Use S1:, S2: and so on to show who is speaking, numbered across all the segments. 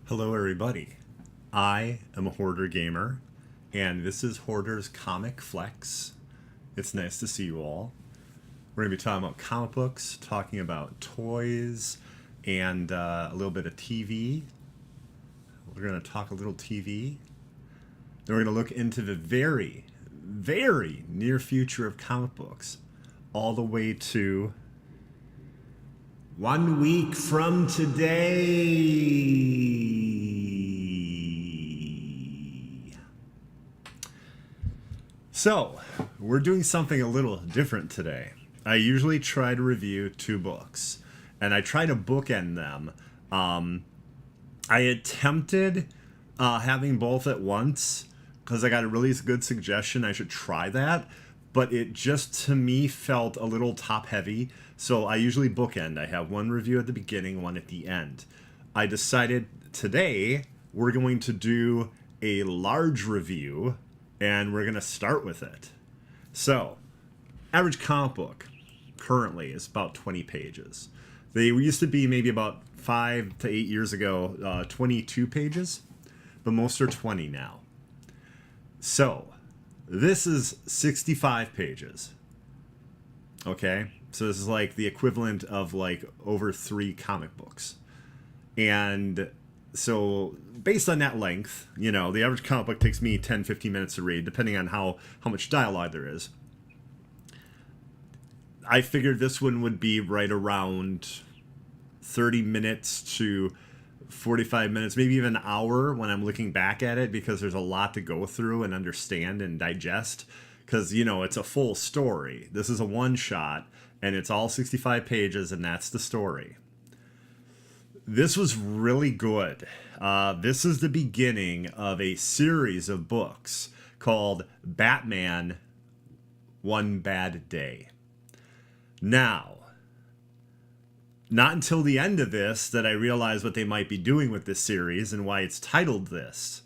S1: Hello, everybody. I am a Hoarder gamer, and this is Hoarder's Comic Flex. It's nice to see you all. We're going to be talking about comic books, talking about toys, and a little bit of TV. We're going to talk a little TV. Then we're going to look into the very, very near future of comic books, all the way to 1 week from today. So, we're doing something a little different today. I usually try to review 2 books, and I try to bookend them. I attempted having both at once because I got a really good suggestion I should try that, but it just to me felt a little top heavy. So I usually bookend. I have one review at the beginning, one at the end. I decided today we're going to do a large review, and we're going to start with it. So, average comic book currently is about 20 pages. They used to be maybe about 5 to 8 years ago, 22 pages, but most are 20 now. So, this is 65 pages. Okay? So this is like the equivalent of like over 3 comic books. And so based on that length, you know, the average comic book takes me 10-15 minutes to read, depending on how much dialogue there is. I figured this one would be right around 30 minutes to 45 minutes, maybe even an hour when I'm looking back at it, because there's a lot to go through and understand and digest. Because, you know, it's a full story. This is a one-shot, and it's all 65 pages, and that's the story. This was really good. This is the beginning of a series of books called Batman One Bad Day. Now, not until the end of this that I realized what they might be doing with this series and why it's titled this.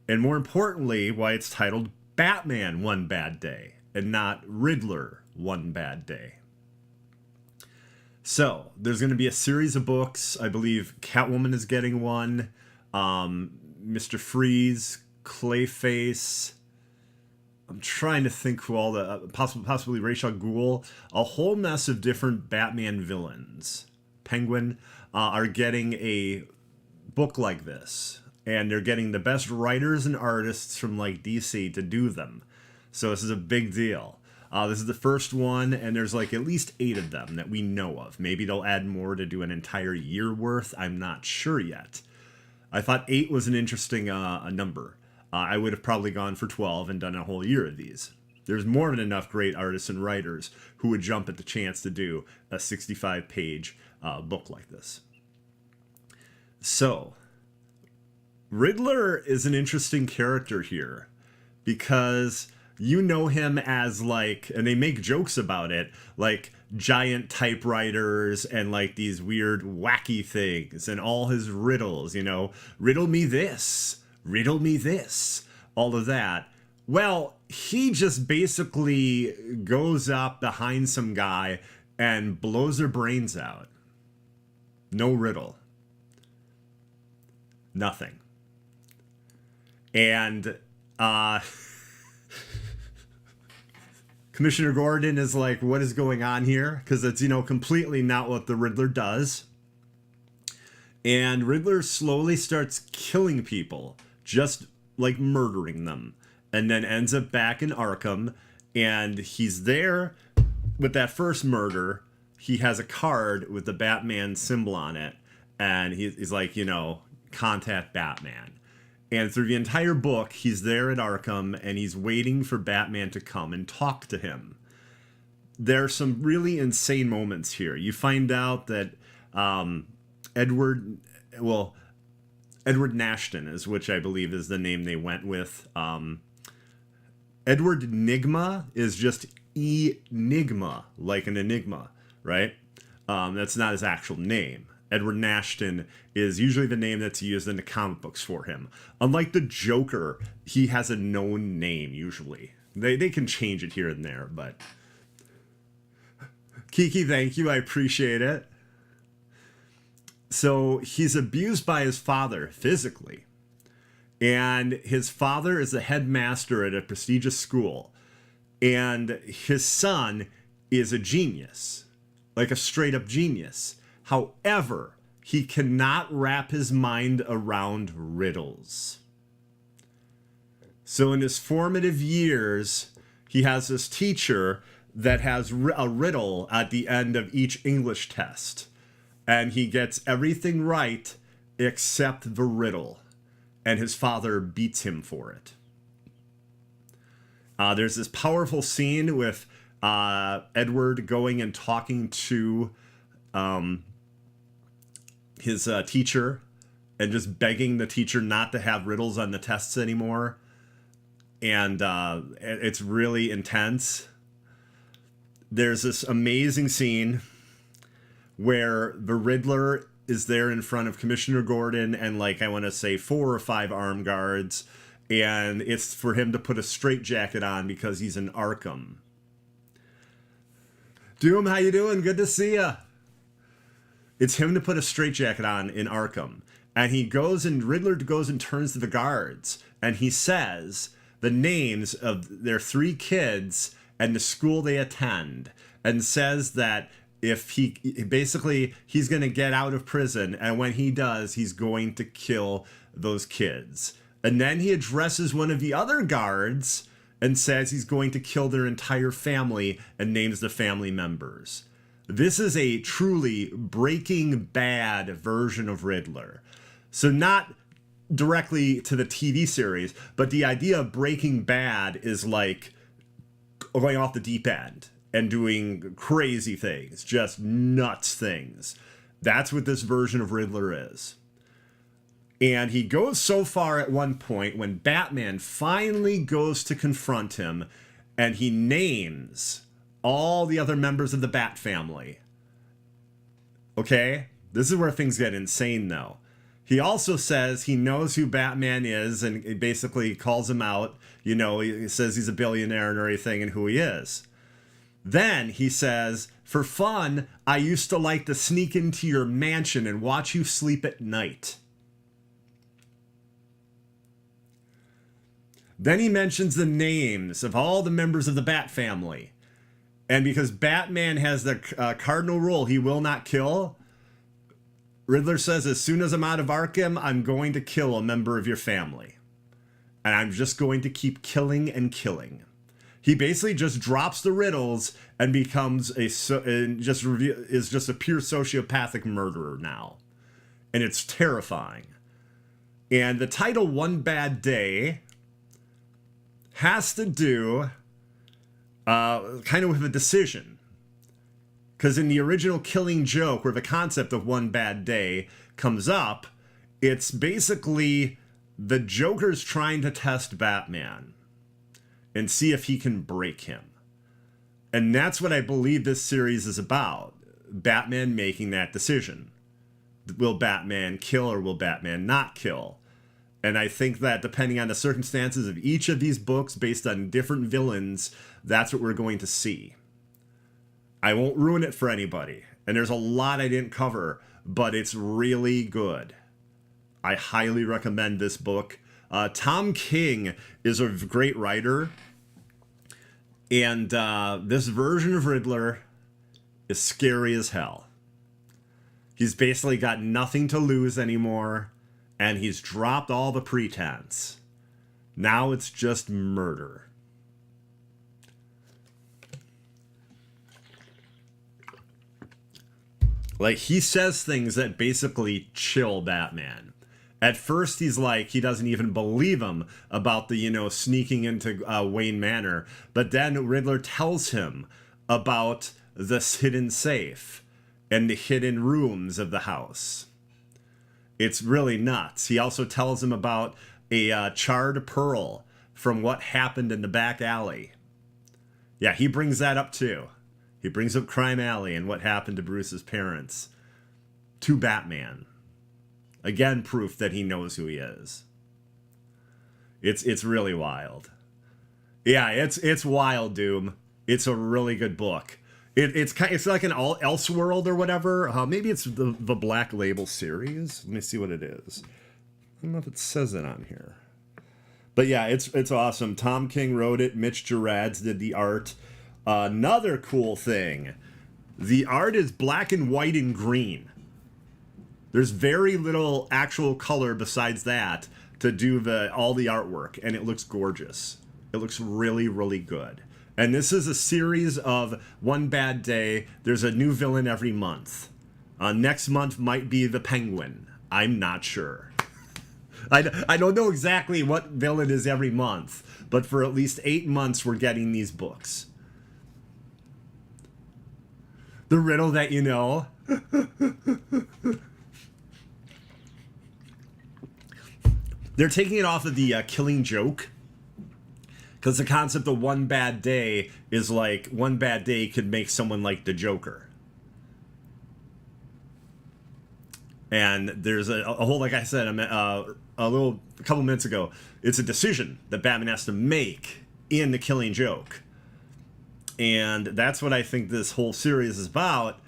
S1: And more importantly, why it's titled Batman One Bad Day and not Riddler One Bad Day. So, there's going to be a series of books. I believe Catwoman is getting one. Mr. Freeze, Clayface. I'm trying to think who all the... possibly Ra's al Ghul. A whole mess of different Batman villains. Penguin are getting a book like this. And they're getting the best writers and artists from like DC to do them. So this is a big deal. This is the first one, and there's like at least 8 of them that we know of. Maybe they'll add more to do an entire year worth. I'm not sure yet. I thought 8 was an interesting number. I would have probably gone for 12 and done a whole year of these. There's more than enough great artists and writers who would jump at the chance to do a 65-page book like this. So, Riddler is an interesting character here because you know him as like, and they make jokes about it, like giant typewriters and like these weird wacky things and all his riddles, you know, riddle me this, all of that. Well, he just basically goes up behind some guy and blows their brains out. No riddle. Nothing. And Commissioner Gordon is like, what is going on here? Because it's, you know, completely not what the Riddler does. And Riddler slowly starts killing people, just like murdering them, and then ends up back in Arkham. And he's there with that first murder. He has a card with the Batman symbol on it. And he's like, you know, contact Batman. And through the entire book, he's there at Arkham, and he's waiting for Batman to come and talk to him. There are some really insane moments here. You find out that Edward Nashton is, which I believe is the name they went with. Edward Nigma is just Enigma, like an enigma, right? That's not his actual name. Edward Nashton is usually the name that's used in the comic books for him. Unlike the Joker, he has a known name, usually. They can change it here and there, but... Kiki, thank you. I appreciate it. So he's abused by his father physically. And his father is a headmaster at a prestigious school. And his son is a genius, like a straight up genius. However, he cannot wrap his mind around riddles. So in his formative years, he has this teacher that has a riddle at the end of each English test. And he gets everything right except the riddle. And his father beats him for it. There's this powerful scene with Edward going and talking to his teacher and just begging the teacher not to have riddles on the tests anymore. And it's really intense. There's this amazing scene where the Riddler is there in front of Commissioner Gordon and, like, I want to say 4 or 5 armed guards. And it's for him to put a straitjacket on because he's in Arkham. Doom, how you doing? Good to see ya. It's him to put a straitjacket on in Arkham. And Riddler goes and turns to the guards. And he says the names of their 3 kids and the school they attend. And says that if he's going to get out of prison. And when he does, he's going to kill those kids. And then he addresses one of the other guards and says he's going to kill their entire family and names the family members. This is a truly Breaking Bad version of Riddler. So not directly to the TV series, but the idea of Breaking Bad is like going off the deep end and doing crazy things, just nuts things. That's what this version of Riddler is. And he goes so far at one point when Batman finally goes to confront him and he names all the other members of the Bat family. Okay? This is where things get insane, though. He also says he knows who Batman is and he basically calls him out. You know, he says he's a billionaire and everything and who he is. Then he says, for fun, I used to like to sneak into your mansion and watch you sleep at night. Then he mentions the names of all the members of the Bat family. And because Batman has the cardinal rule, he will not kill, Riddler says, as soon as I'm out of Arkham, I'm going to kill a member of your family. And I'm just going to keep killing and killing. He basically just drops the riddles and becomes is just a pure sociopathic murderer now. And it's terrifying. And the title One Bad Day has to do kind of with a decision. Because in the original Killing Joke, where the concept of One Bad Day comes up, it's basically the Joker's trying to test Batman and see if he can break him. And that's what I believe this series is about. Batman making that decision. Will Batman kill or will Batman not kill? And I think that depending on the circumstances of each of these books, based on different villains, that's what we're going to see. I won't ruin it for anybody. And there's a lot I didn't cover, but it's really good. I highly recommend this book. Tom King is a great writer. And this version of Riddler is scary as hell. He's basically got nothing to lose anymore. And he's dropped all the pretense. Now it's just murder. Like, he says things that basically chill Batman. At first, he's like, he doesn't even believe him about the, sneaking into Wayne Manor. But then Riddler tells him about this hidden safe and the hidden rooms of the house. It's really nuts. He also tells him about a charred pearl from what happened in the back alley. Yeah, he brings that up too. He brings up Crime Alley and what happened to Bruce's parents to Batman. Again, proof that he knows who he is. It's really wild. Yeah, it's wild, Doom. It's a really good book. It's like an Elseworld or whatever. Maybe it's the Black Label series. Let me see what it is. I don't know if it says it on here. But yeah, it's awesome. Tom King wrote it. Mitch Gerads did the art. Another cool thing, the art is black and white and green. There's very little actual color besides that to do all the artwork, and it looks gorgeous. It looks really, really good. And this is a series of One Bad Day. There's a new villain every month. Next month might be the Penguin. I'm not sure. I don't know exactly what villain is every month, but for at least 8 months we're getting these books. The riddle that you know. They're taking it off of the Killing Joke. Because the concept of one bad day is like one bad day could make someone like the Joker. And there's a whole, like I said, a couple minutes ago, it's a decision that Batman has to make in the Killing Joke. And that's what I think this whole series is about.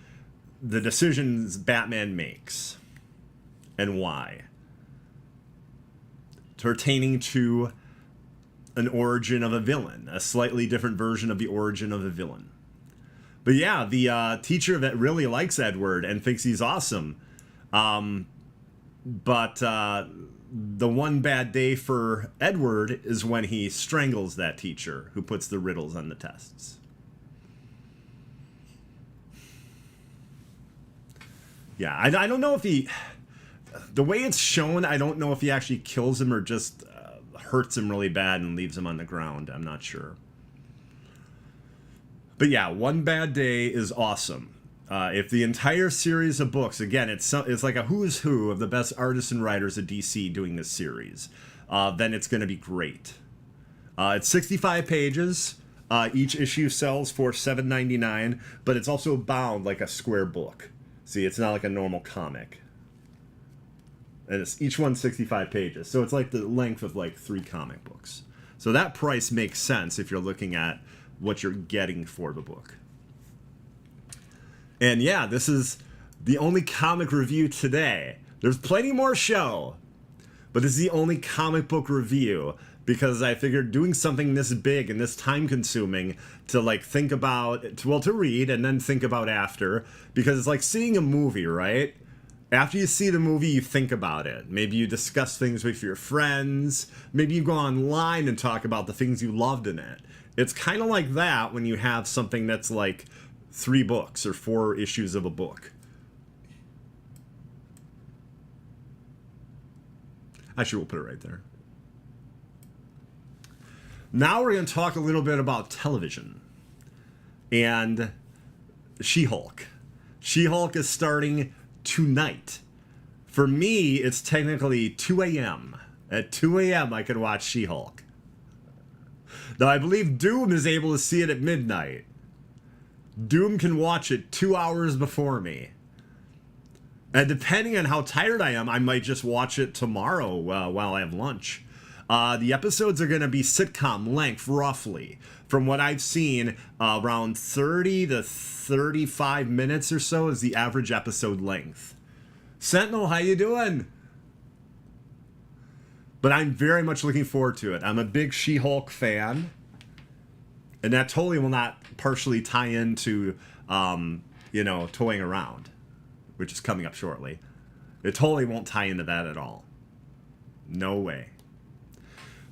S1: The decisions Batman makes. And why. Pertaining to an origin of a villain, a slightly different version of the origin of a villain. But yeah, the teacher that really likes Edward and thinks he's awesome. But the one bad day for Edward is when he strangles that teacher who puts the riddles on the tests. Yeah, I don't know if the way it's shown, I don't know if he actually kills him or just hurts him really bad and leaves him on the ground. I'm not sure. But yeah, One Bad Day is awesome. If the entire series of books, again, it's like a who's who of the best artists and writers at DC doing this series, then it's going to be great. It's 65 pages. Each issue sells for $7.99, but it's also bound like a square book. See, it's not like a normal comic. And each one's 65 pages. So it's like the length of like 3 comic books. So that price makes sense if you're looking at what you're getting for the book. And yeah, this is the only comic review today. There's plenty more show, but this is the only comic book review because I figured doing something this big and this time consuming to like think about, to read and then think about after, because it's like seeing a movie, right? After you see the movie, you think about it. Maybe you discuss things with your friends. Maybe you go online and talk about the things you loved in it. It's kind of like that when you have something that's like 3 books or 4 issues of a book. Actually, we'll put it right there. Now we're going to talk a little bit about television and She-Hulk. She-Hulk is starting tonight. For me, it's technically 2 a.m. At 2 a.m. I can watch She-Hulk. Now, I believe Doom is able to see it at midnight. Doom can watch it 2 hours before me. And depending on how tired I am, I might just watch it tomorrow while I have lunch. The episodes are going to be sitcom length, roughly. From what I've seen, around 30 to 35 minutes or so is the average episode length. Sentinel, how you doing? But I'm very much looking forward to it. I'm a big She-Hulk fan. And that totally will not partially tie into, toying around, which is coming up shortly. It totally won't tie into that at all. No way.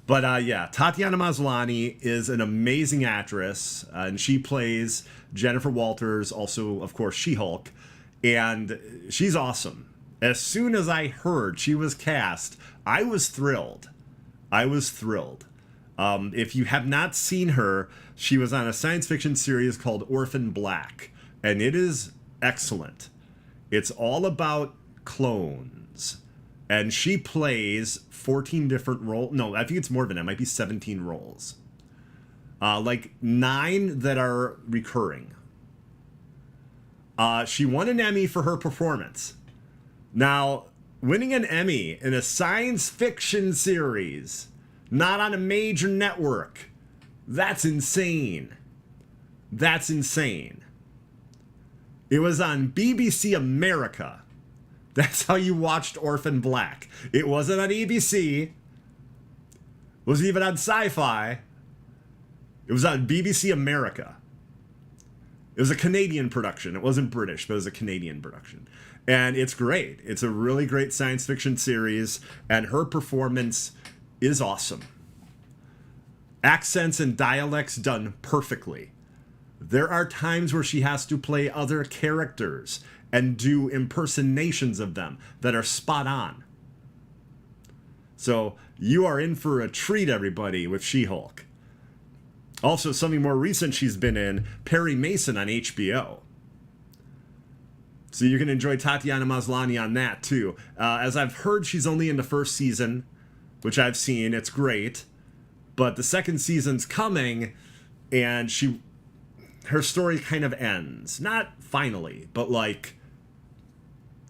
S1: But yeah, Tatiana Maslany is an amazing actress, and she plays Jennifer Walters, also, of course, She-Hulk, and she's awesome. As soon as I heard she was cast, I was thrilled. If you have not seen her, she was on a science fiction series called Orphan Black, and it is excellent. It's all about clones. And she plays 14 different roles. No, I think it's more than that. It might be 17 roles. Like 9 that are recurring. She won an Emmy for her performance. Now, winning an Emmy in a science fiction series, not on a major network, that's insane. That's insane. It was on BBC America. That's how you watched Orphan Black. It wasn't on ABC. It wasn't even on Sci-Fi. It was on BBC America. It was a Canadian production. It wasn't British, but it was a Canadian production. And it's great. It's a really great science fiction series, and her performance is awesome. Accents and dialects done perfectly. There are times where she has to play other characters and do impersonations of them that are spot on. So you are in for a treat, everybody, with She-Hulk. Also, something more recent she's been in, Perry Mason on HBO. So you can enjoy Tatiana Maslany on that, too. As I've heard, she's only in the first season, which I've seen. It's great. But the second season's coming, and her story kind of ends. Not finally, but like,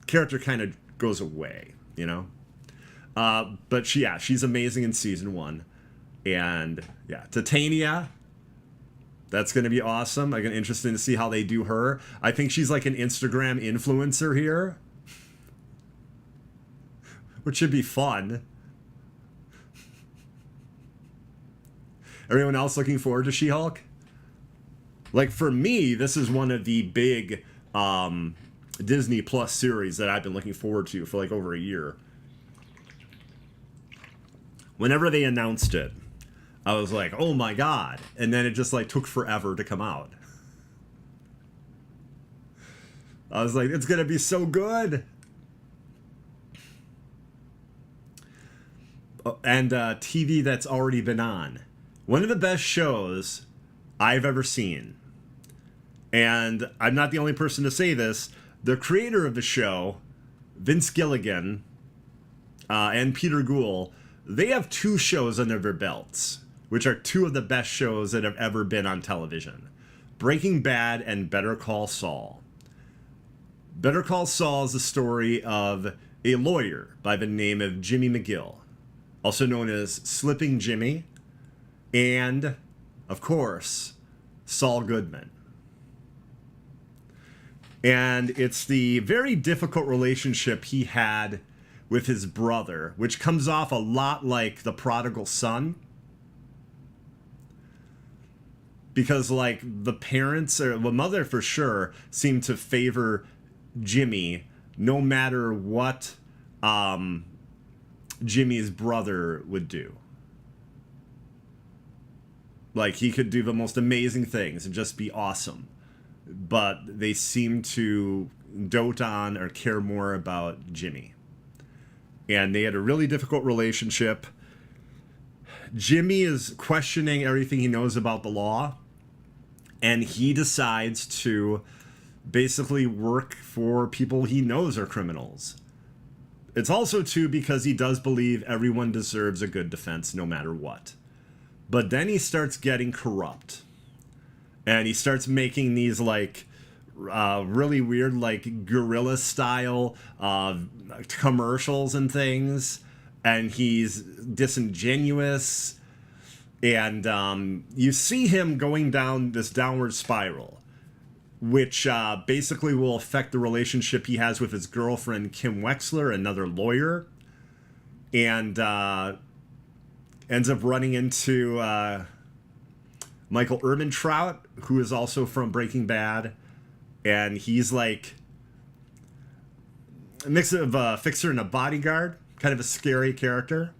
S1: character kind of goes away, you know? But she's amazing in season 1. And yeah, Titania, that's going to be awesome. Again, interesting to see how they do her. I think she's like an Instagram influencer here, which should be fun. Everyone else looking forward to She-Hulk? Like, for me, this is one of the big Disney Plus series that I've been looking forward to for like over a year. Whenever they announced it, I was like, oh my god. And then it just like took forever to come out. I was like, it's going to be so good. And TV that's already been on. One of the best shows I've ever seen. And I'm not the only person to say this. The creator of the show, Vince Gilligan, and Peter Gould, they have 2 shows under their belts, which are 2 of the best shows that have ever been on television. Breaking Bad and Better Call Saul. Better Call Saul is the story of a lawyer by the name of Jimmy McGill, also known as Slipping Jimmy, and, of course, Saul Goodman. And it's the very difficult relationship he had with his brother, which comes off a lot like The Prodigal Son. Because, like, the parents, or the mother for sure, seem to favor Jimmy no matter what Jimmy's brother would do. Like, he could do the most amazing things and just be awesome. But they seem to dote on or care more about Jimmy. And they had a really difficult relationship. Jimmy is questioning everything he knows about the law. And he decides to basically work for people he knows are criminals. It's also, too, because he does believe everyone deserves a good defense no matter what. But then he starts getting corrupt. And he starts making these, like, really weird, like, guerrilla style commercials and things. And he's disingenuous. And you see him going down this downward spiral, which basically will affect the relationship he has with his girlfriend, Kim Wexler, another lawyer. And ends up running into Michael Ehrmantraut, who is also from Breaking Bad. And he's like a mix of a fixer and a bodyguard. Kind of a scary character,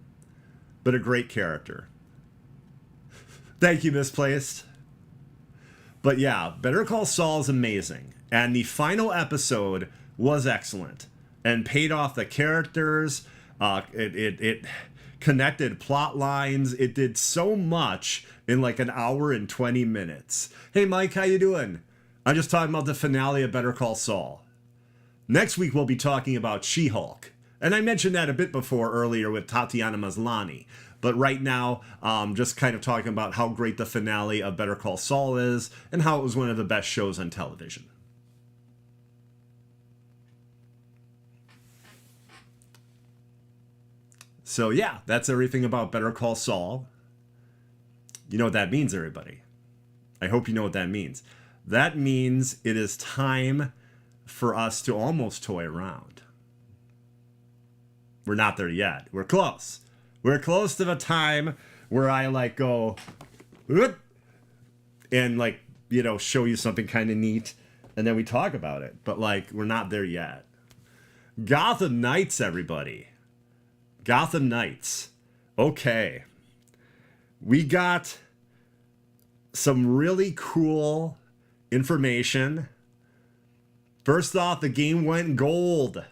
S1: but a great character. Thank you, Misplaced. But yeah, Better Call Saul is amazing. And the final episode was excellent and paid off the characters. It connected plot lines. It did so much in like an hour and 20 minutes. Hey, Mike, how you doing? I'm just talking about the finale of Better Call Saul. Next week, we'll be talking about She-Hulk. And I mentioned that a bit before earlier with Tatiana Maslany. But right now, just kind of talking about how great the finale of Better Call Saul is and how it was one of the best shows on television. So yeah, that's everything about Better Call Saul. You know what that means, everybody. I hope you know what that means. That means it is time for us to almost toy around. We're not there yet. We're close. We're close to the time where I like go whoop, and like, you know, show you something kind of neat and then we talk about it. But like, we're not there yet. Gotham Knights, everybody. Gotham Knights. Okay. We got some really cool information. First off, the game went gold.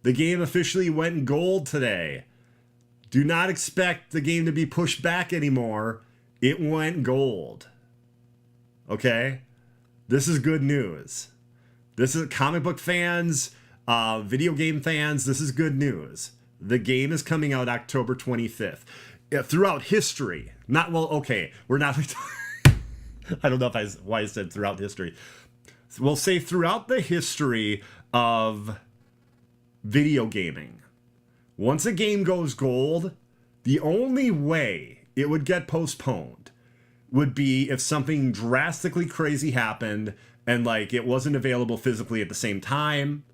S1: The game officially went gold today. Do not expect the game to be pushed back anymore. It went gold. Okay? This is good news. This is comic book fans, video game fans, this is good news. The game is coming out October 25th. Throughout history. Not, well, okay, we're not... I don't know why I said throughout history. We'll say throughout the history of video gaming. Once a game goes gold, the only way it would get postponed would be if something drastically crazy happened and like it wasn't available physically at the same time,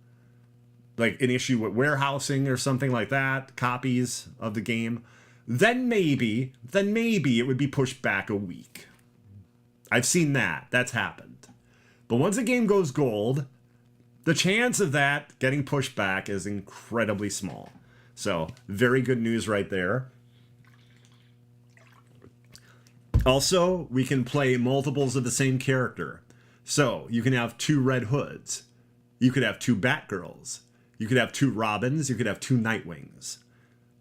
S1: like an issue with warehousing or something like that, copies of the game, then maybe it would be pushed back a week. I've seen that. That's happened. But once a game goes gold, the chance of that getting pushed back is incredibly small. So, very good news right there. Also, we can play multiples of the same character. So, you can have 2 Red Hoods. You could have 2 Batgirls. You could have 2 Robins. You could have 2 Nightwings.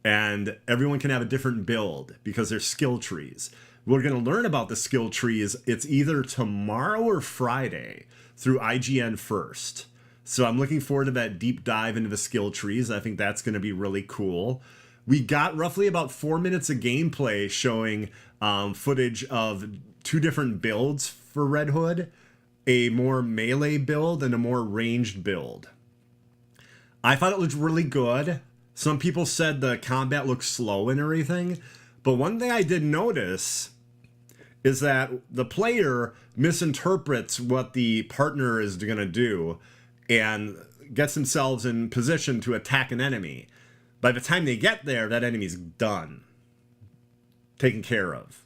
S1: And everyone can have a different build because they're skill trees. We're going to learn about the skill trees. It's either tomorrow or Friday through IGN first. So I'm looking forward to that deep dive into the skill trees. I think that's going to be really cool. We got roughly about 4 minutes of gameplay showing footage of 2 different builds for Red Hood. A more melee build and a more ranged build. I thought it looked really good. Some people said the combat looked slow and everything. But one thing I did notice is that the player misinterprets what the partner is going to do and gets themselves in position to attack an enemy. By the time they get there, that enemy's done. Taken care of.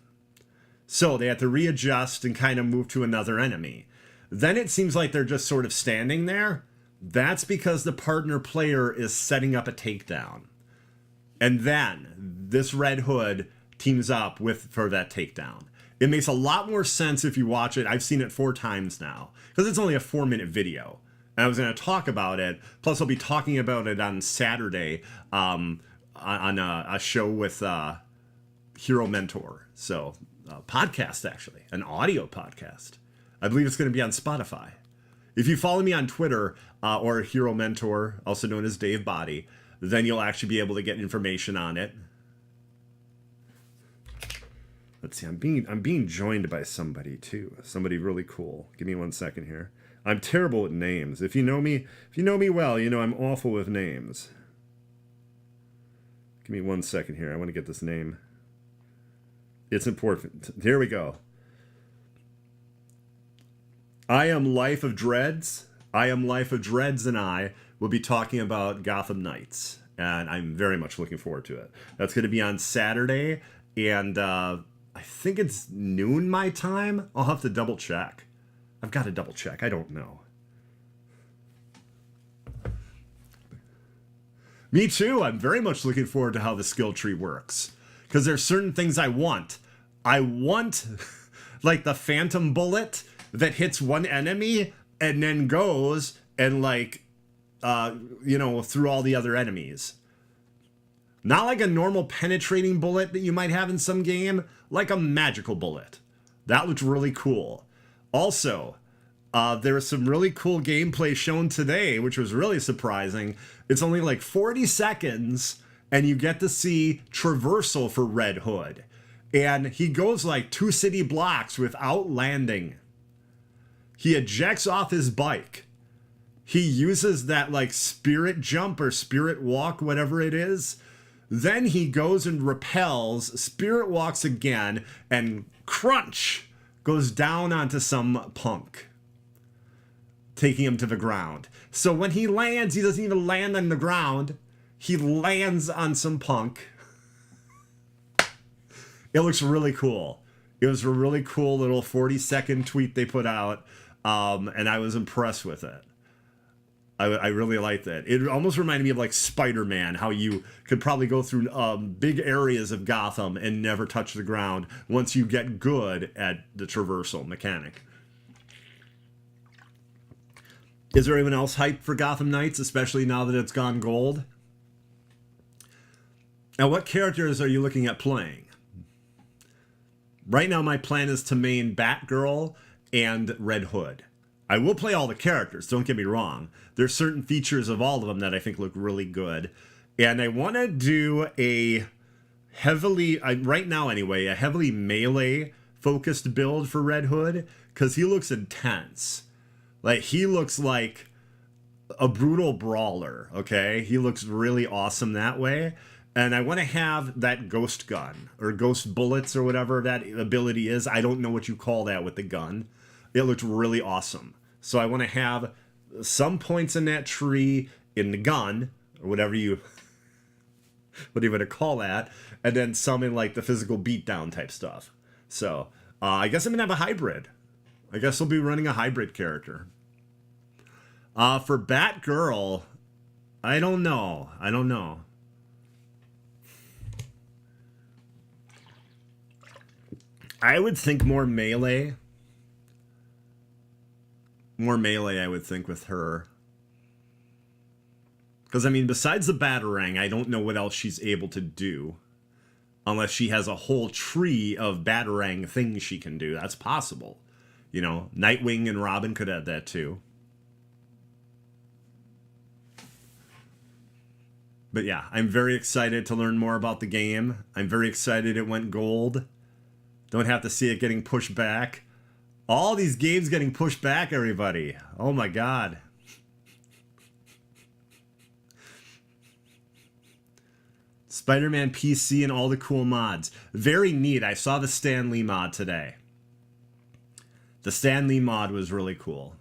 S1: So they have to readjust and kind of move to another enemy. Then it seems like they're just sort of standing there. That's because the partner player is setting up a takedown. And then this Red Hood teams up for that takedown. It makes a lot more sense if you watch it. I've seen it 4 times now because it's only a 4-minute video. And I was going to talk about it. Plus, I'll be talking about it on Saturday on a show with Hero Mentor. So, a podcast, actually. An audio podcast. I believe it's going to be on Spotify. If you follow me on Twitter or Hero Mentor, also known as Dave Body, then you'll actually be able to get information on it. Let's see, I'm being joined by somebody too. Somebody really cool. Give me 1 second here. I'm terrible at names. If you know me well, you know I'm awful with names. Give me 1 second here. I want to get this name. It's important. Here we go. I am Life of Dreads. I am Life of Dreads and I will be talking about Gotham Knights. And I'm very much looking forward to it. That's going to be on Saturday. And I think it's noon my time. I'll have to double check. I've got to double check. I don't know. Me too. I'm very much looking forward to how the skill tree works. Because there's certain things I want. I want like the phantom bullet that hits one enemy and then goes and like, through all the other enemies. Not like a normal penetrating bullet that you might have in some game, like a magical bullet. That looked really cool. Also, there was some really cool gameplay shown today, which was really surprising. It's only like 40 seconds, and you get to see traversal for Red Hood. And he goes like 2 city blocks without landing. He ejects off his bike. He uses that like spirit jump or spirit walk, whatever it is. Then he goes and repels, spirit walks again, and crunch, goes down onto some punk. taking him to the ground. So when he lands, he doesn't even land on the ground. He lands on some punk. It looks really cool. It was a really cool little 40-second tweet they put out, and I was impressed with it. I really liked it. It almost reminded me of like Spider-Man, how you could probably go through big areas of Gotham and never touch the ground once you get good at the traversal mechanic. Is there anyone else hyped for Gotham Knights, especially now that it's gone gold? Now, what characters are you looking at playing? Right now, my plan is to main Batgirl and Red Hood. I will play all the characters, don't get me wrong. There's certain features of all of them that I think look really good. And I want to do a heavily, right now anyway, a heavily melee-focused build for Red Hood, because he looks intense. Like, he looks like a brutal brawler, okay? He looks really awesome that way. And I want to have that ghost gun, or ghost bullets, or whatever that ability is. I don't know what you call that with the gun. It looked really awesome. So I want to have some points in that tree in the gun, or whatever you want to call that, and then some in like the physical beatdown type stuff. So I guess I'm going to have a hybrid. I guess I'll be running a hybrid character. For Batgirl, I don't know. I would think more melee. More melee, I would think, with her. Because, I mean, besides the Batarang, I don't know what else she's able to do. Unless she has a whole tree of Batarang things she can do. That's possible. You know, Nightwing and Robin could have that too. But yeah, I'm very excited to learn more about the game. I'm very excited it went gold. Don't have to see it getting pushed back. All these games getting pushed back, everybody. Oh my god. Spider-Man PC and all the cool mods. Very neat. I saw the Stan Lee mod today. The Stan Lee mod was really cool.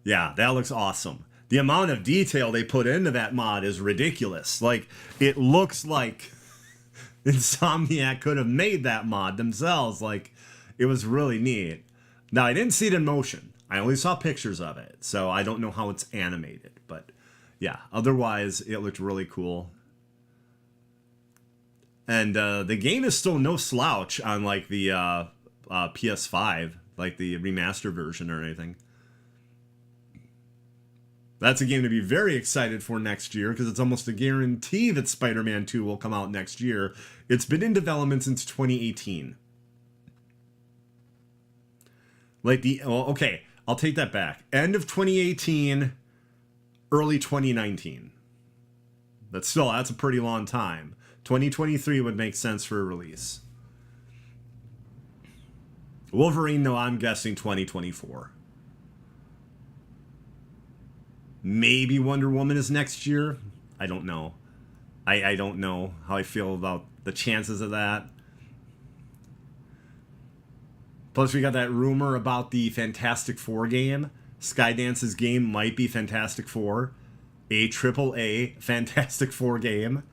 S1: Yeah, that looks awesome. The amount of detail they put into that mod is ridiculous. Like, it looks like Insomniac could have made that mod themselves. Like, it was really neat. Now, I didn't see it in motion. I only saw pictures of it, so I don't know how it's animated. But, yeah, otherwise, it looked really cool. And the game is still no slouch on, like, the PS5, like the remaster version or anything. That's a game to be very excited for next year, because it's almost a guarantee that Spider-Man 2 will come out next year. It's been in development since 2018. Like okay, I'll take that back. End of 2018, early 2019. That's a pretty long time. 2023 would make sense for a release. Wolverine, though, I'm guessing 2024. Maybe Wonder Woman is next year. I don't know. I don't know how I feel about the chances of that. Plus, we got that rumor about the Fantastic Four game. Skydance's game might be Fantastic Four. A AAA Fantastic Four game.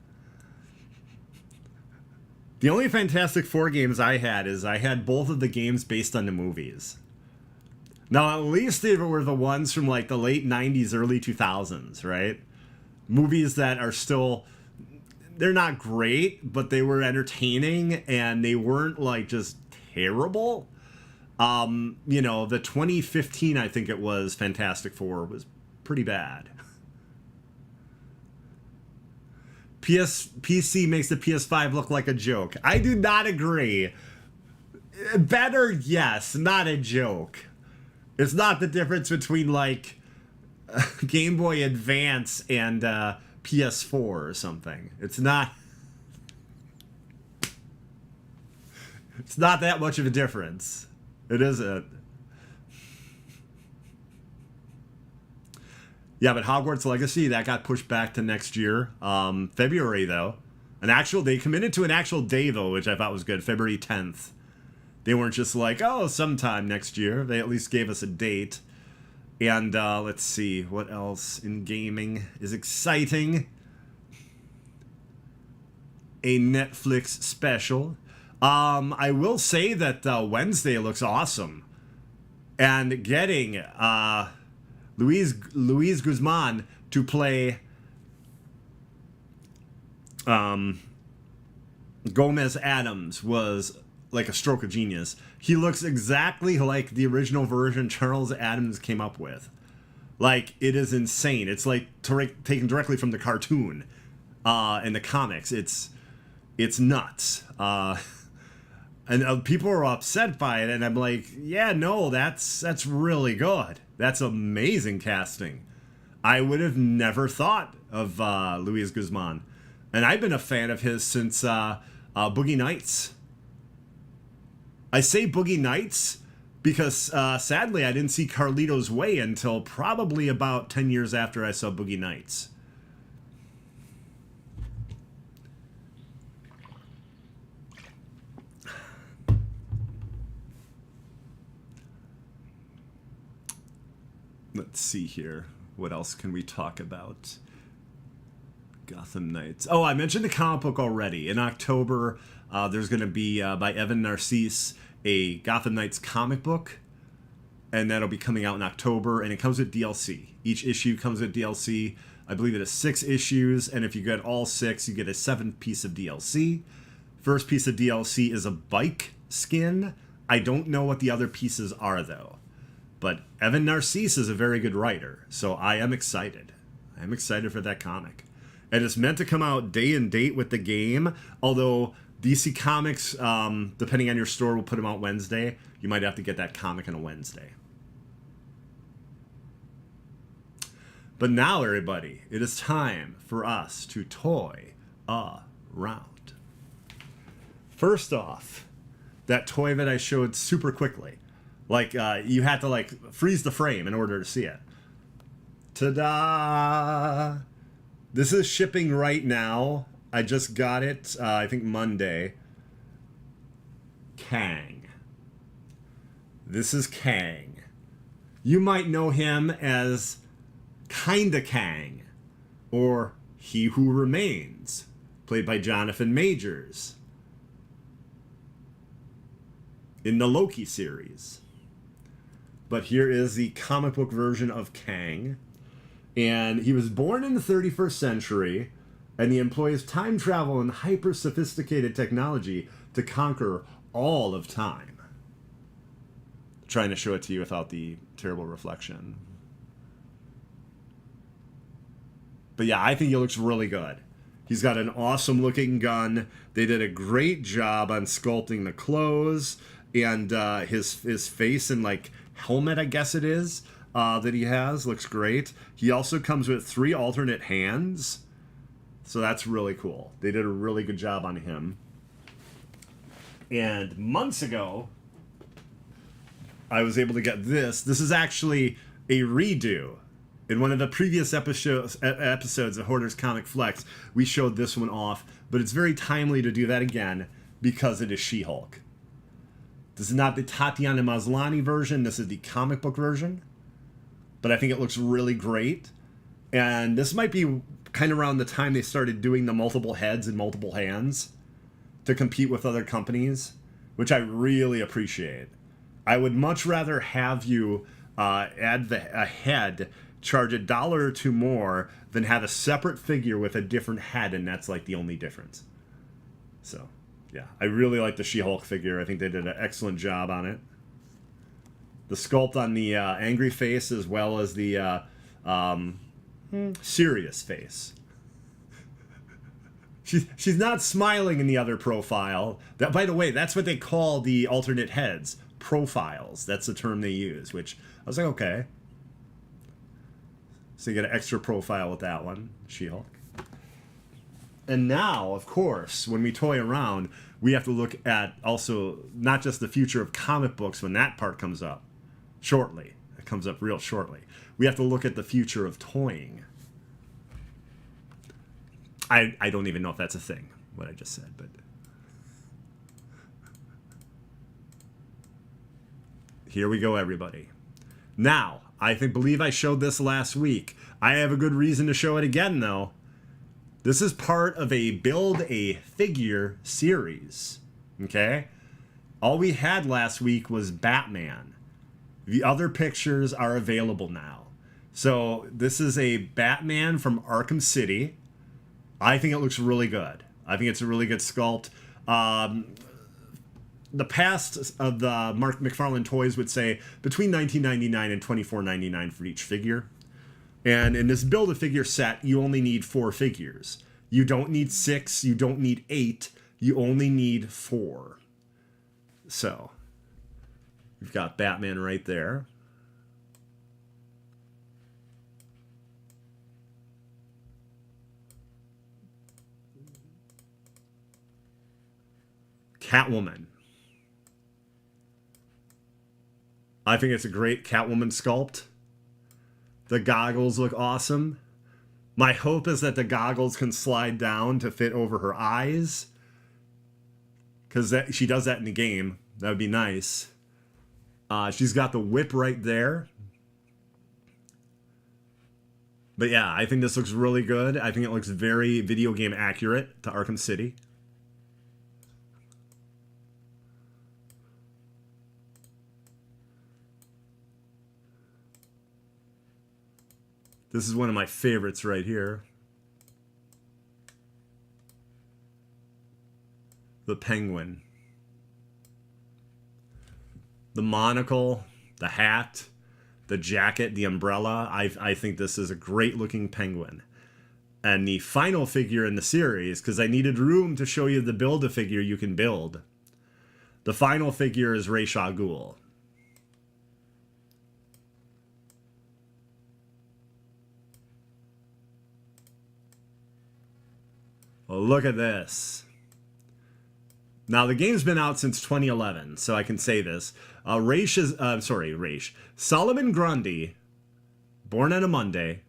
S1: The only Fantastic Four games I had both of the games based on the movies. Now, at least they were the ones from like the late 90s, early 2000s, right? Movies that are still, they're not great, but they were entertaining and they weren't like just terrible. You know, the 2015, I think it was, Fantastic Four was pretty bad. PC makes the PS5 look like a joke. I do not agree. Better, yes, not a joke. It's not the difference between, like, Game Boy Advance and PS4 or something. It's not that much of a difference. It isn't. Yeah, but Hogwarts Legacy, that got pushed back to next year. February, though. They committed to an actual day, though, which I thought was good. February 10th. They weren't just like, oh, sometime next year. They at least gave us a date. And let's see, what else in gaming is exciting? A Netflix special. I will say that Wednesday looks awesome. And getting Luis Guzman to play Gomez Adams was like a stroke of genius. He looks exactly like the original version Charles Adams came up with. Like, it is insane. It's like taken directly from the cartoon and the comics. It's nuts. And people are upset by it, and I'm like, yeah, no, that's really good. That's amazing casting. I would have never thought of Luis Guzman. And I've been a fan of his since Boogie Nights. I say Boogie Nights because, sadly, I didn't see Carlito's Way until probably about 10 years after I saw Boogie Nights. Let's see here. What else can we talk about? Gotham Knights. Oh, I mentioned the comic book already. In October, there's going to be, by Evan Narcisse, a Gotham Knights comic book. And that'll be coming out in October. And it comes with DLC. Each issue comes with DLC. I believe it is 6 issues. And if you get all 6, you get a 7th piece of DLC. First piece of DLC is a bike skin. I don't know what the other pieces are, though. But Evan Narcisse is a very good writer, so I am excited. I am excited for that comic. And it's meant to come out day and date with the game, although DC Comics, depending on your store, will put them out Wednesday. You might have to get that comic on a Wednesday. But now, everybody, it is time for us to toy around. First off, that toy that I showed super quickly. Like, you had to, like, freeze the frame in order to see it. Ta-da! This is shipping right now. I just got it, I think Monday. Kang. This is Kang. You might know him as Kinda Kang, or He Who Remains, played by Jonathan Majors in the Loki series. But here is the comic book version of Kang. And he was born in the 31st century, and he employs time travel and hyper-sophisticated technology to conquer all of time. Trying to show it to you without the terrible reflection. But yeah, I think he looks really good. He's got an awesome-looking gun. They did a great job on sculpting the clothes and his face and, like, helmet, I guess it is, that he has. Looks great. He also comes with 3 alternate hands. So that's really cool. They did a really good job on him. And months ago, I was able to get this. This is actually a redo. In one of the previous episodes of Hoarder's Comic Flex, we showed this one off. But it's very timely to do that again because it is She-Hulk. This is not the Tatiana Maslany version. This is the comic book version. But I think it looks really great. And this might be kind of around the time they started doing the multiple heads and multiple hands to compete with other companies, which I really appreciate. I would much rather have you add a head, charge $1 or $2 more, than have a separate figure with a different head, and that's like the only difference. So... yeah, I really like the She-Hulk figure. I think they did an excellent job on it. The sculpt on the angry face as well as the serious face. She's not smiling in the other profile. That, by the way, that's what they call the alternate heads. Profiles. That's the term they use, which I was like, okay. So you get an extra profile with that one, She-Hulk. And now, of course, when we toy around, we have to look at also not just the future of comic books when that part comes up shortly. It comes up real shortly. We have to look at the future of toying. I don't even know if that's a thing, what I just said, but... here we go, everybody. Now, believe I showed this last week. I have a good reason to show it again, though. This is part of a Build a Figure series. Okay? All we had last week was Batman. The other pictures are available now. So this is a Batman from Arkham City. I think it looks really good. I think it's a really good sculpt. The past of the Mark McFarlane toys would say between $19.99 and $24.99 for each figure. And in this Build-A-Figure set, you only need 4 figures. You don't need 6, you don't need 8, you only need 4. So, you've got Batman right there. Catwoman. I think it's a great Catwoman sculpt. The goggles look awesome. My hope is that the goggles can slide down to fit over her eyes, because she does that in the game. That would be nice. She's got the whip right there. But yeah, I think this looks really good. I think it looks very video game accurate to Arkham City. This is one of my favorites right here. The Penguin. The monocle, the hat, the jacket, the umbrella. I think this is a great looking penguin. And the final figure in the series, because I needed room to show you the Build-A-Figure you can build. The final figure is Ra's al Ghul. Well, look at this. Now, the game's been out since 2011, so I can say this. Solomon Grundy, born on a Monday,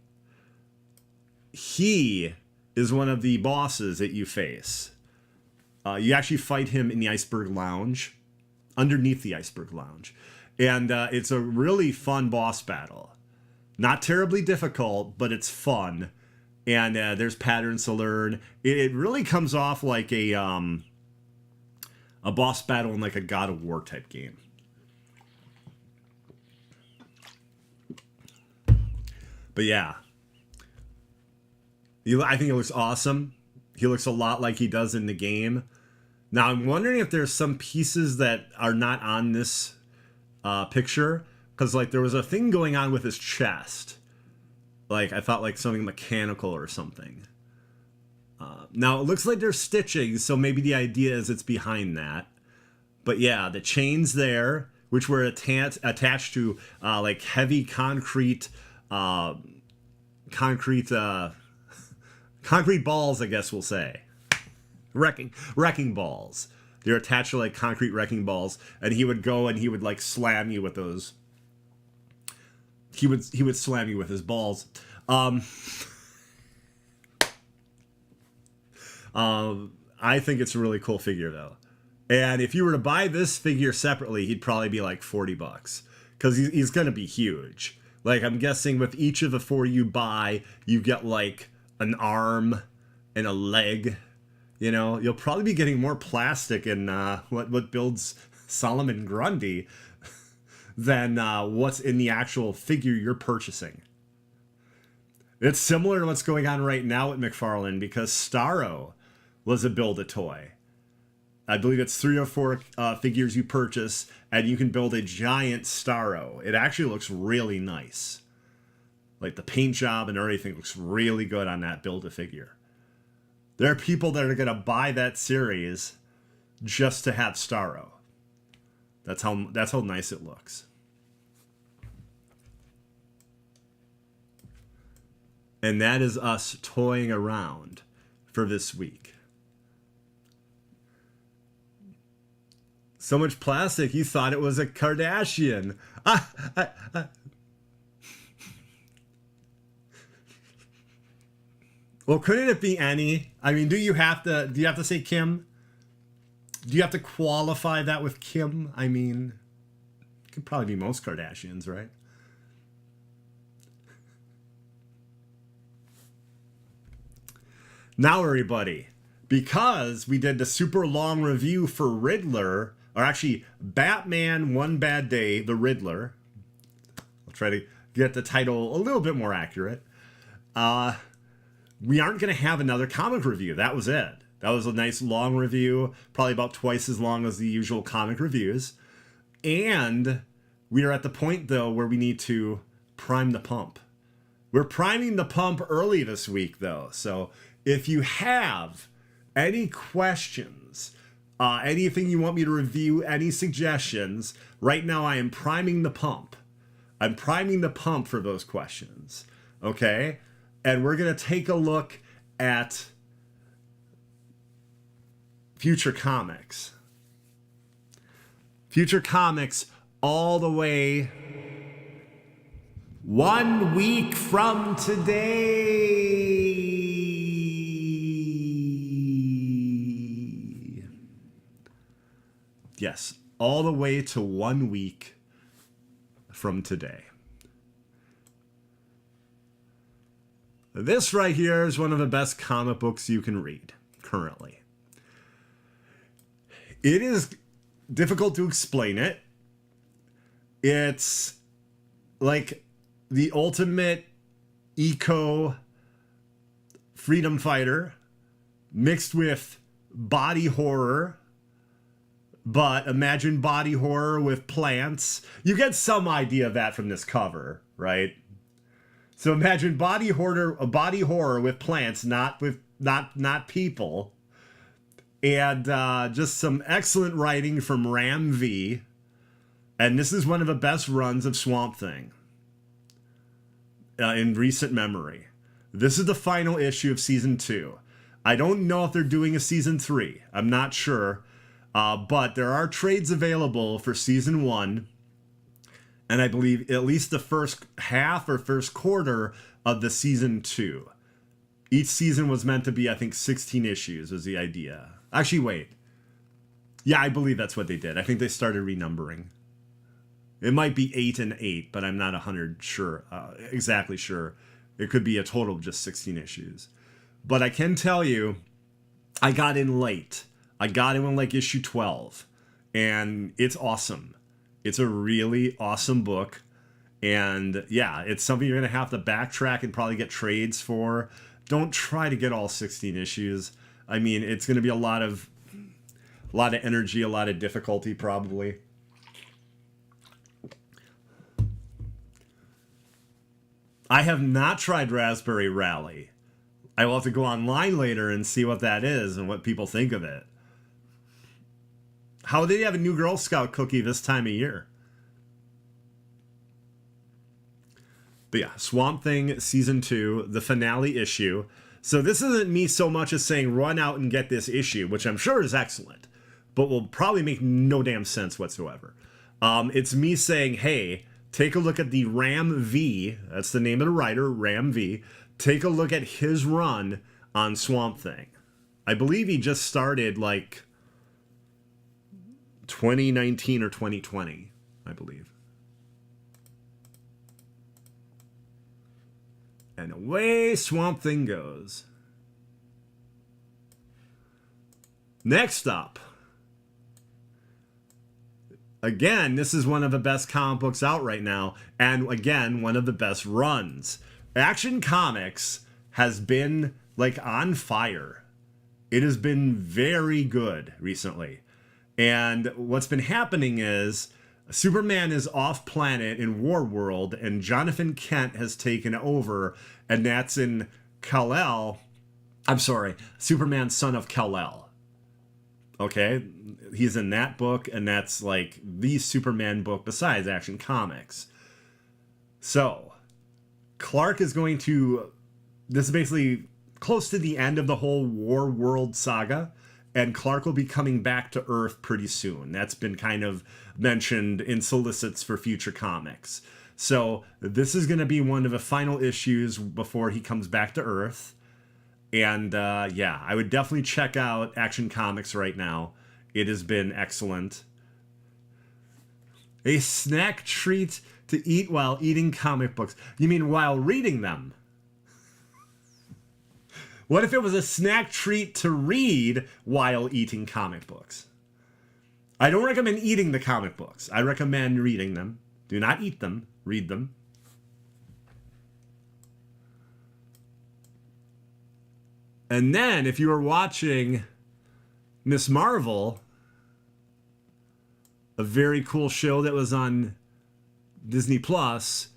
S1: he is one of the bosses that you face. You actually fight him in the Iceberg Lounge, underneath the Iceberg Lounge. And it's a really fun boss battle. Not terribly difficult, but it's fun. And there's patterns to learn. It really comes off like a boss battle in like a God of War type game. But yeah, I think it looks awesome. He looks a lot like he does in the game. Now I'm wondering if there's some pieces that are not on this picture, because like there was a thing going on with his chest. Like, I thought like something mechanical or something. Now, it looks like there's stitching, so maybe the idea is it's behind that. But yeah, the chains there, which were attached to like heavy concrete concrete balls, I guess we'll say. Wrecking balls. They're attached to like concrete wrecking balls, and he would go and he would like slam you with those. He would slam you with his balls. I think it's a really cool figure though. And if you were to buy this figure separately, he'd probably be like $40, because he's going to be huge. Like, I'm guessing with each of the 4 you buy, you get like an arm and a leg. You know, you'll probably be getting more plastic in what builds Solomon Grundy than what's in the actual figure you're purchasing. It's similar to what's going on right now at McFarlane, because Starro was a Build-A-Toy. I believe it's 3 or 4 figures you purchase, and you can build a giant Starro. It actually looks really nice. Like, the paint job and everything looks really good on that Build-A-Figure. There are people that are going to buy that series just to have Starro. That's how nice it looks. And that is us toying around for this week. So much plastic, you thought it was a Kardashian. Well, couldn't it be any? I mean, do you have to say Kim? Do you have to qualify that with Kim? I mean, it could probably be most Kardashians, right? Now, everybody, because we did the super long review for Riddler, or actually Batman One Bad Day, the Riddler. I'll try to get the title a little bit more accurate. We aren't going to have another comic review. That was it. That was a nice long review, probably about twice as long as the usual comic reviews. And we are at the point, though, where we need to prime the pump. We're priming the pump early this week, though. So if you have any questions, anything you want me to review, any suggestions, right now I am priming the pump. I'm priming the pump for those questions. Okay? And we're going to take a look at Future Comics. Future Comics all the way 1 week from today. Yes, all the way to 1 week from today. This right here is one of the best comic books you can read currently. It is difficult to explain it. It's like the ultimate eco freedom fighter mixed with body horror. But imagine body horror with plants. You get some idea of that from this cover, right? So imagine body horror with plants, not people. And just some excellent writing from Ram V. And this is one of the best runs of Swamp Thing in recent memory. This is the final issue of Season 2. I don't know if they're doing a Season 3. I'm not sure. But there are trades available for Season 1. And I believe at least the first half or first quarter of the Season 2. Each season was meant to be, I think, 16 issues was the idea. Actually, wait. Yeah, I believe that's what they did. I think they started renumbering. It might be 8 and 8, but I'm not exactly sure. It could be a total of just 16 issues. But I can tell you, I got in late. I got in like issue 12. And it's awesome. It's a really awesome book. And yeah, it's something you're going to have to backtrack and probably get trades for. Don't try to get all 16 issues. I mean, it's going to be a lot of energy, a lot of difficulty probably. I have not tried Raspberry Rally. I will have to go online later and see what that is and what people think of it. How did they have a new Girl Scout cookie this time of year? But yeah, Swamp Thing Season 2, the finale issue. So this isn't me so much as saying run out and get this issue, which I'm sure is excellent, but will probably make no damn sense whatsoever. It's me saying, hey, take a look at the Ram V. That's the name of the writer, Ram V. Take a look at his run on Swamp Thing. I believe he just started like 2019 or 2020, I believe. And away Swamp Thing goes. Next up. Again, this is one of the best comic books out right now. And again, one of the best runs. Action Comics has been like on fire. It has been very good recently. And what's been happening is Superman is off planet in War World, and Jonathan Kent has taken over, and that's in Kal-El. I'm sorry, Superman, son of Kal-El. Okay, he's in that book, and that's like the Superman book besides Action Comics. So, Clark is going to. This is basically close to the end of the whole War World saga. And Clark will be coming back to Earth pretty soon. That's been kind of mentioned in solicits for Future Comics. So this is going to be one of the final issues before he comes back to Earth. And yeah, I would definitely check out Action Comics right now. It has been excellent. A snack treat to eat while eating comic books. You mean while reading them? What if it was a snack treat to read while eating comic books? I don't recommend eating the comic books. I recommend reading them. Do not eat them. Read them. And then, if you were watching Miss Marvel, a very cool show that was on Disney Plus,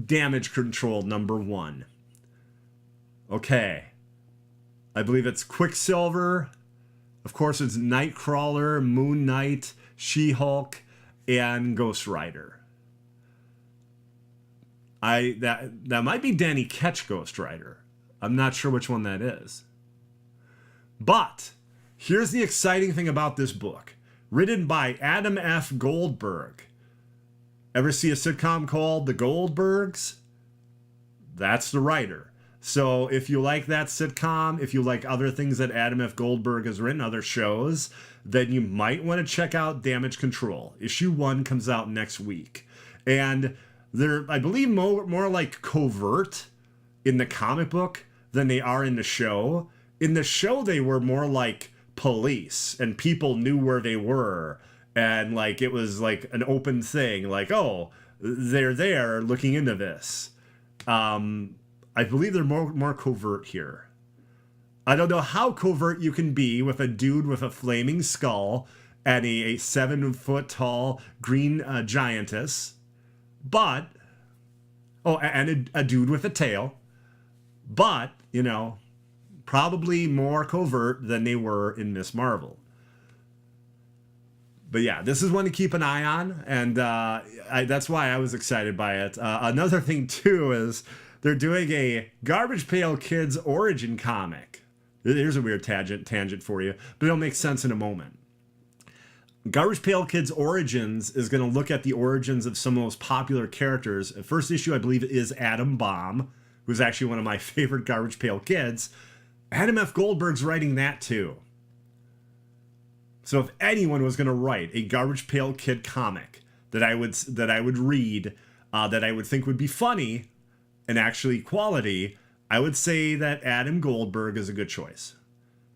S1: Damage Control #1. Okay. I believe it's Quicksilver. Of course, it's Nightcrawler, Moon Knight, She-Hulk, and Ghost Rider. That might be Danny Ketch Ghost Rider. I'm not sure which one that is. But here's the exciting thing about this book. Written by Adam F. Goldberg. Ever see a sitcom called The Goldbergs? That's the writer. So if you like that sitcom, if you like other things that Adam F. Goldberg has written, other shows, then you might want to check out Damage Control. Issue 1 comes out next week. And they're, I believe, more like covert in the comic book than they are in the show. In the show, they were more like police, and people knew where they were. And like it was like an open thing, like, oh, they're there looking into this. I believe they're more covert here. I don't know how covert you can be with a dude with a flaming skull and a 7-foot tall green giantess, but and a dude with a tail, but you know, probably more covert than they were in Miss Marvel. But yeah, this is one to keep an eye on, and that's why I was excited by it. Another thing, too, is they're doing a Garbage Pail Kids origin comic. Here's a weird tangent for you, but it'll make sense in a moment. Garbage Pail Kids Origins is going to look at the origins of some of those popular characters. The first issue, I believe, is Atom Bomb, who's actually one of my favorite Garbage Pail Kids. Adam F. Goldberg's writing that, too. So if anyone was going to write a Garbage Pail Kid comic that I would read, that I would think would be funny and actually quality, I would say that Adam Goldberg is a good choice.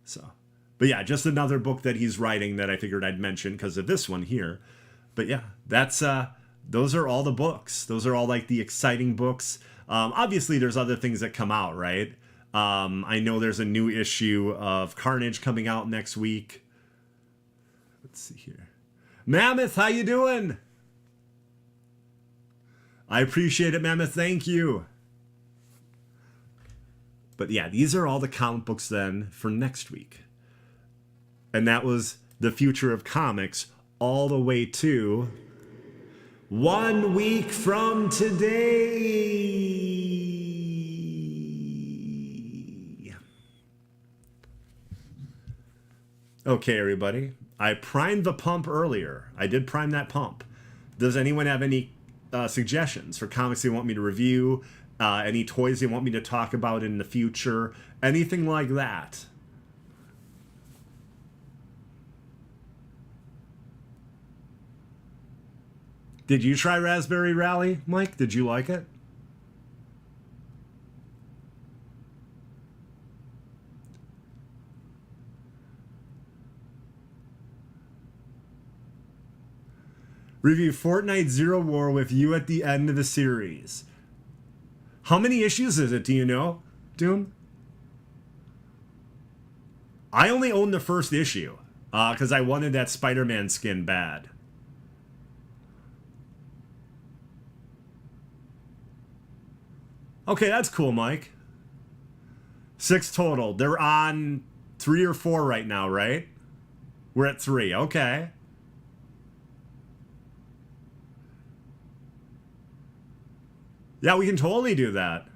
S1: So, but yeah, just another book that he's writing that I figured I'd mention because of this one here. But yeah, that's those are all the books. Those are all like the exciting books. Obviously, there's other things that come out, right? I know there's a new issue of Carnage coming out next week. Let's see here. Mammoth, how you doing? I appreciate it, Mammoth. Thank you. But yeah, these are all the comic books then for next week. And that was the future of comics all the way to 1 week from today. Okay, everybody. I primed the pump earlier. I did prime that pump. Does anyone have any suggestions for comics they want me to review? Any toys they want me to talk about in the future? Anything like that? Did you try Raspberry Rally, Mike? Did you like it? Review Fortnite Zero War with you at the end of the series. How many issues is it? Do you know, Doom? I only own the first issue because I wanted that Spider-Man skin bad. Okay, that's cool, Mike. 6 total. They're on 3 or 4 right now, right? We're at 3. Okay. Yeah, we can totally do that.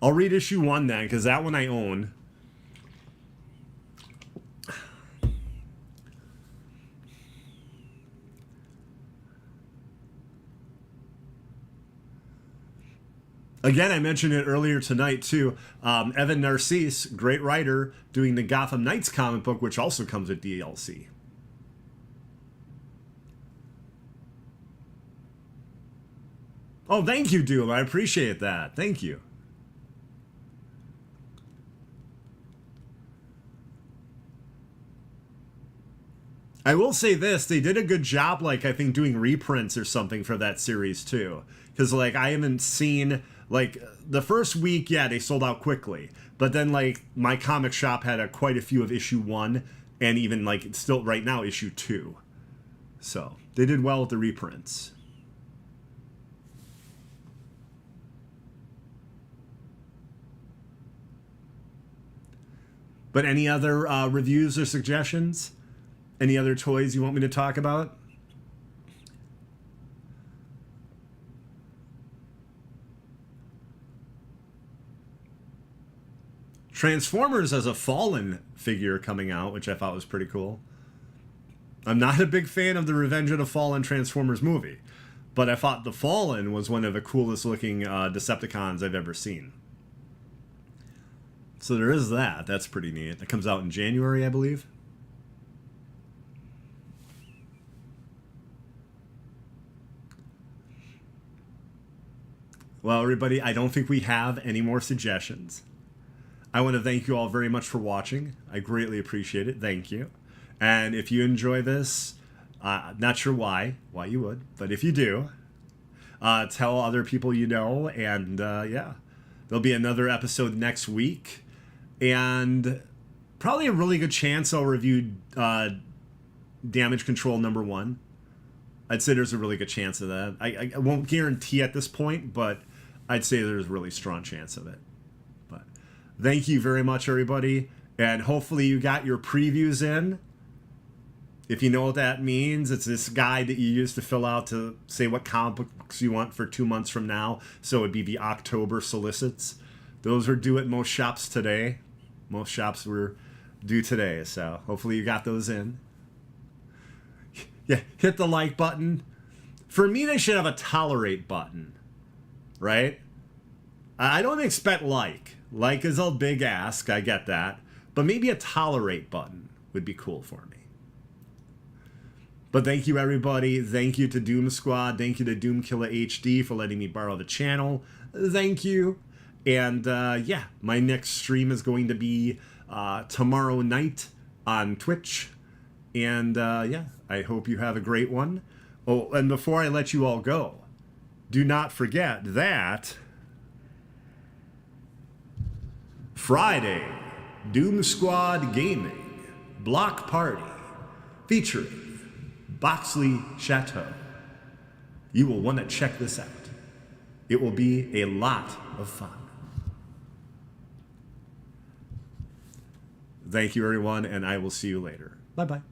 S1: I'll read issue 1 then, because that one I own. Again, I mentioned it earlier tonight, too. Evan Narcisse, great writer, doing the Gotham Knights comic book, which also comes with DLC. Oh, thank you, Doom. I appreciate that. Thank you. I will say this, they did a good job, like, I think doing reprints or something for that series, too. Because, like, I haven't seen, like, the first week, yeah, they sold out quickly. But then, like, my comic shop had quite a few of issue 1, and even, like, still right now, issue 2. So, they did well with the reprints. But any other reviews or suggestions? Any other toys you want me to talk about? Transformers has a Fallen figure coming out, which I thought was pretty cool. I'm not a big fan of the Revenge of the Fallen Transformers movie, but I thought the Fallen was one of the coolest looking Decepticons I've ever seen. So there is that. That's pretty neat. It comes out in January, I believe. Well, everybody, I don't think we have any more suggestions. I want to thank you all very much for watching. I greatly appreciate it. Thank you. And if you enjoy this, not sure why you would, but if you do, tell other people you know. And yeah, there'll be another episode next week. And probably a really good chance I'll review Damage Control #1. I'd say there's a really good chance of that. I won't guarantee at this point, but I'd say there's a really strong chance of it. But thank you very much, everybody. And hopefully you got your previews in. If you know what that means, it's this guide that you use to fill out to say what comic books you want for 2 months from now. So it'd be the October solicits. Those are due at most shops today. Most shops were due today. So hopefully you got those in. Yeah, hit the like button. For me, they should have a tolerate button, right? I don't expect like. Like is a big ask, I get that. But maybe a tolerate button would be cool for me. But thank you, everybody. Thank you to Doom Squad. Thank you to Doomkiller HD for letting me borrow the channel. Thank you. And yeah, my next stream is going to be tomorrow night on Twitch. And yeah, I hope you have a great one. Oh, and before I let you all go, do not forget that Friday, Doom Squad Gaming Block Party featuring Boxley Chateau. You will want to check this out. It will be a lot of fun. Thank you, everyone, and I will see you later. Bye-bye.